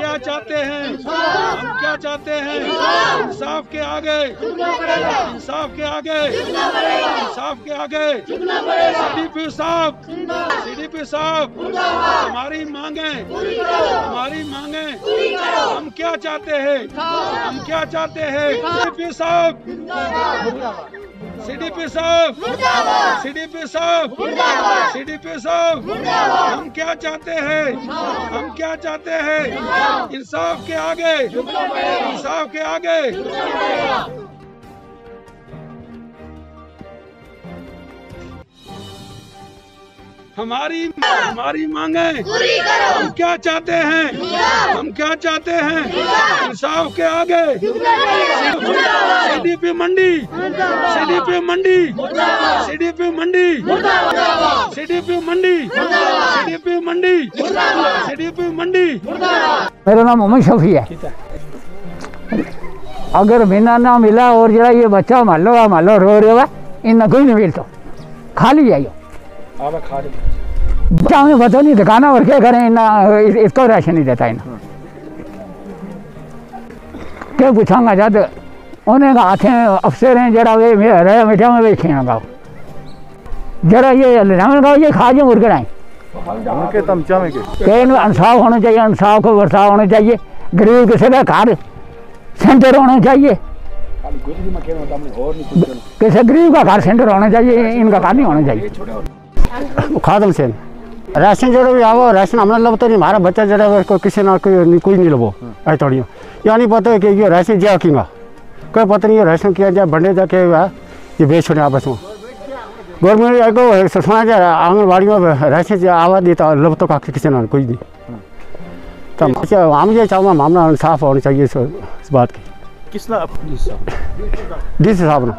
क्या चाहते हैं? हम क्या चाहते हैं? इंसाफ के आगे, इंसाफ के आगे, इंसाफ के आगे। सीडीपी साहब, हमारी मांगे, हमारी मांगे। हम क्या चाहते हैं? हम क्या चाहते हैं? सीडीपी साहब, सीडीपी साहब, सीडीपी साहब, सीडीपी साहब, हम क्या चाहते हैं? हम क्या चाहते हैं? इंसाफ के आगे, इंसाफ के आगे। हमारी मांगे पूरी करो। हम क्या चाहते हैं? हम क्या चाहते हैं? इंसाफ के आगे। सीडीपी मंडी, सीडीपी मंडी, सीडीपी मंडी, सीडीपी मंडी, सीडीपी मंडी, सीडीपी मंडी। मेरा नाम मोहम्मद शफी है। अगर बिना ना मिला और जरा ये बच्चा मालो रो रहे हो इन कोई नहीं मिल तो खाली आइयो बच्चा हमें पता नहीं दिखाना और क्या करें ना इसको राशन नहीं देता इन्हें क्या पूछाऊंगा जब उन्हें हाथ अफसर हैं जरा वे रहे मीठा में वे खेना गाओ जरा ये रावण गाओ ये खा जाओ मुर्गे आए इंसाफ होना चाहिए, इंसाफ को बर्ताव होना चाहिए। गरीब किसी का घर सेंटर होना चाहिए, किसी गरीब का घर सेंटर होना चाहिए, इनका घर नहीं होना चाहिए। खादम से राशन जो भी आओ राशन हमें लब तो नहीं हमारा बच्चा जरा किसी ना कोई नहीं लबो ऐ थोड़ी या नहीं पता है कि ये राशन जा किंगा कोई पता नहीं ये राशन किया जाए बंडे जाके ये बेच छोड़े आपस में गवर्नमेंट को सुना जाए आंगनबाड़ी में राशन आवाज देता लब तो काफी किसी ना कोई नहीं तो हम ये चाहूँगा मामला इंसाफ होना चाहिए इस बात की। किसना डी सी साहब ना